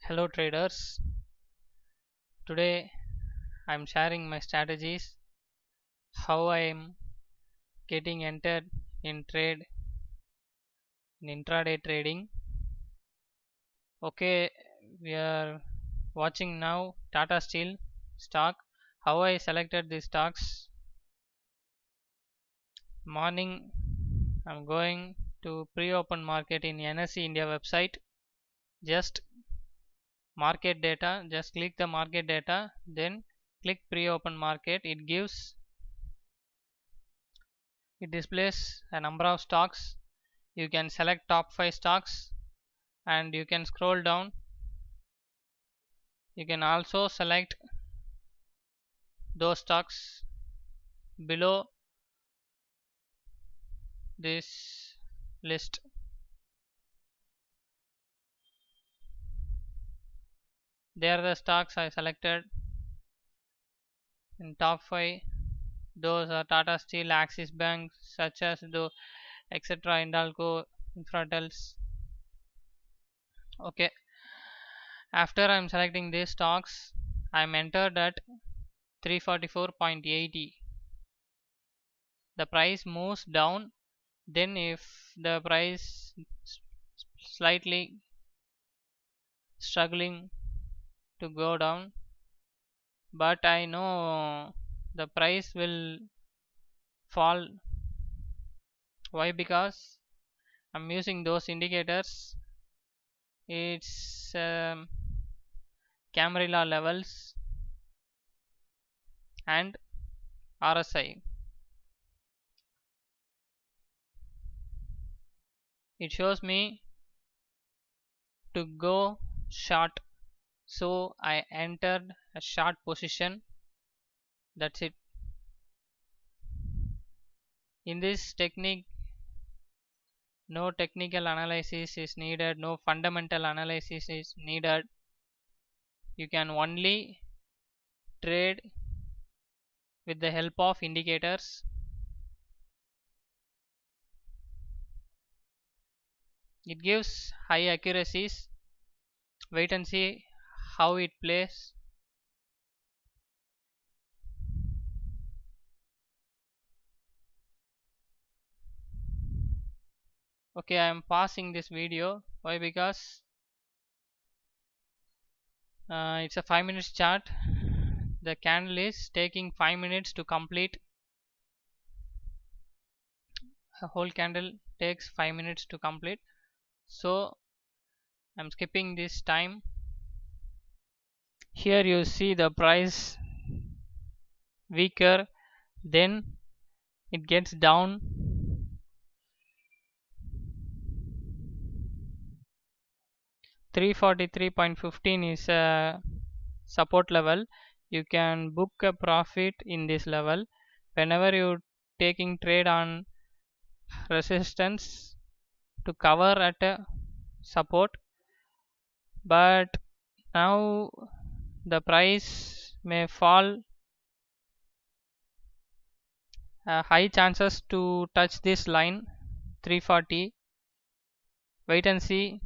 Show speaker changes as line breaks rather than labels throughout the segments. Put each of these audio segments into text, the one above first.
Hello traders. Today I'm sharing my strategies, how I am getting entered in trade in intraday trading. Okay, we are watching now Tata Steel stock. How I selected these stocks. Morning I'm going to pre-open market in NSE India website. Just market data, just click the market data, then click pre-open market. It displays a number of stocks. You can select top 5 stocks and you can scroll down. You can also select those stocks below this list. They are the stocks I selected in top 5. Those are Tata Steel, Axis Bank, such as the etc. Hindalco, Infratels. Okay, after I'm selecting these stocks, I'm entered at 344.80. The price moves down, then if the price slightly struggling to go down, but I know the price will fall. Why? Because I'm using those indicators. It's Camarilla levels and RSI. It shows me to go short, so I entered a short position. That's it. In this technique, no technical analysis is needed, no fundamental analysis is needed. You can only trade with the help of indicators. It gives high accuracies. Wait and see how it plays. Okay, I am pausing this video. Why? Because it's a 5 minutes chart. The candle is taking 5 minutes to complete. A whole candle takes 5 minutes to complete, so I'm skipping this time. Here you see the price weaker, then it gets down. $343.15 is a support level. You can book a profit in this level whenever you taking trade on resistance to cover at a support. But now the price may fall, high chances to touch this line 340. Wait and see.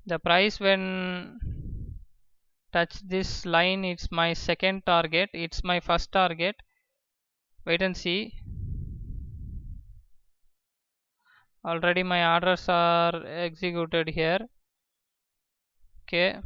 The price when touch this line, it's my second target, it's my first target. Wait and see. Already my orders are executed here. Okay,